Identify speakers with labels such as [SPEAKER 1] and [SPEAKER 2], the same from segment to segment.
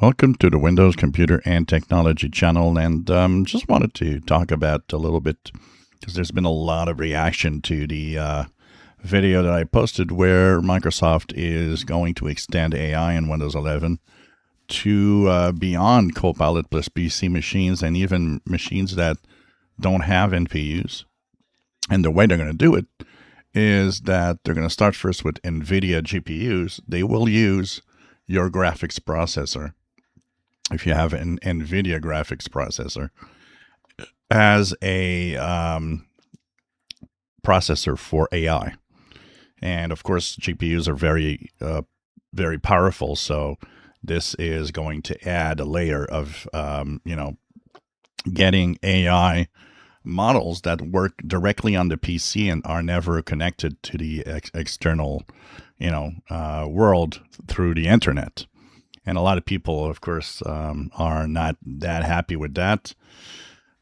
[SPEAKER 1] Welcome to the Windows Computer and Technology channel, and just wanted to talk about a little bit because there's been a lot of reaction to the video that I posted where Microsoft is going to extend AI in Windows 11 to beyond Copilot plus PC machines and even machines that don't have NPUs. And the way they're going to do it is that they're going to start first with Nvidia GPUs. They will use your graphics processor, if you have an Nvidia graphics processor, as a processor for AI. And of course, GPUs are very powerful. So this is going to add a layer of, getting AI models that work directly on the PC and are never connected to the external, world through the internet. And a lot of people, of course, are not that happy with that.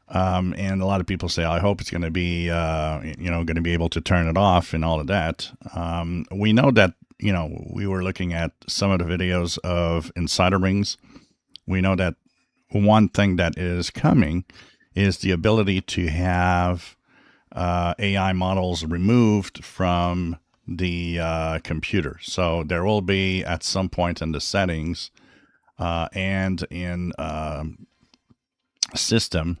[SPEAKER 1] And a lot of people say, I hope it's going to be, going to be able to turn it off and all of that. We know that, we were looking at some of the videos of insider rings. We know that one thing that is coming is the ability to have AI models removed from the computer. So there will be at some point in the settings and in system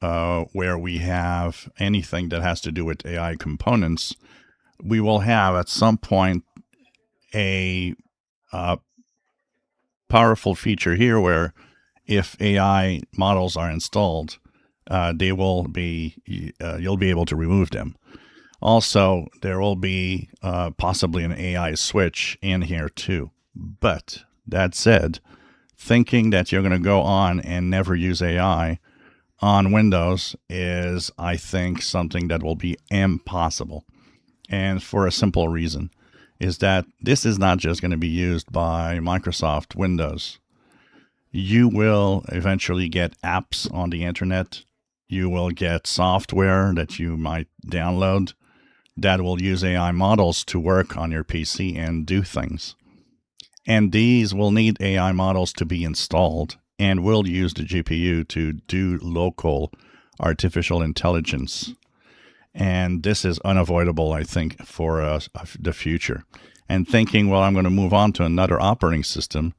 [SPEAKER 1] where we have anything that has to do with AI components, we will have at some point a powerful feature here where if AI models are installed, they will be you'll be able to remove them. Also, there will be possibly an AI switch in here too. But that said, thinking that you're going to go on and never use AI on Windows is, I think, something that will be impossible. And for a simple reason, is that this is not just going to be used by Microsoft Windows. You will eventually get apps on the internet. You will get software that you might download that will use AI models to work on your PC and do things. And these will need AI models to be installed and will use the GPU to do local artificial intelligence. And this is unavoidable, I think, for the future. And thinking, well, I'm going to move on to another operating system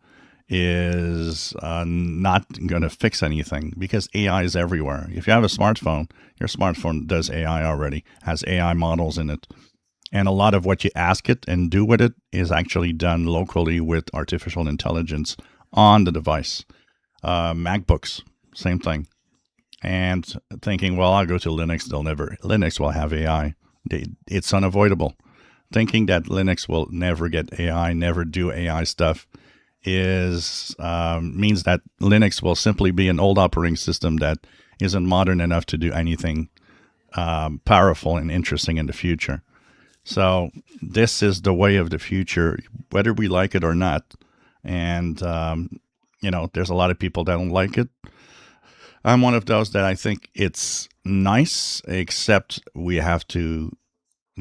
[SPEAKER 1] is not going to fix anything because AI is everywhere. If you have a smartphone, your smartphone does AI already, has AI models in it. And a lot of what you ask it and do with it is actually done locally with artificial intelligence on the device. MacBooks, same thing. And thinking, well, I'll go to Linux. Linux will have AI. It's unavoidable. Thinking that Linux will never get AI, never do AI stuff means that Linux will simply be an old operating system that isn't modern enough to do anything powerful and interesting in the future. So this is the way of the future, whether we like it or not. And, there's a lot of people that don't like it. I'm one of those that I think it's nice, except we have to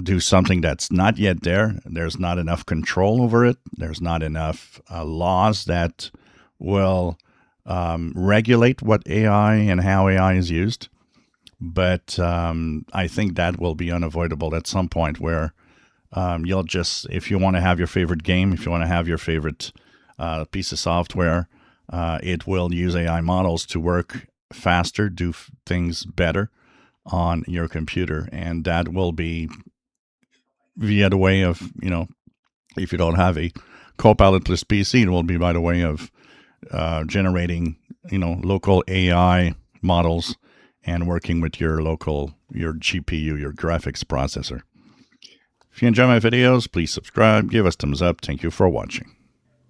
[SPEAKER 1] do something that's not yet there. There's not enough control over it. There's not enough laws that will regulate what AI and how AI is used. But I think that will be unavoidable at some point where you'll just, if you want to have your favorite game, if you want to have your favorite piece of software, it will use AI models to work faster, do things better on your computer. And that will be via the way of, if you don't have a Copilot plus PC, it will be by the way of generating, local AI models and working with your GPU, your graphics processor. If you enjoy my videos, please subscribe, give us thumbs up. Thank you for watching.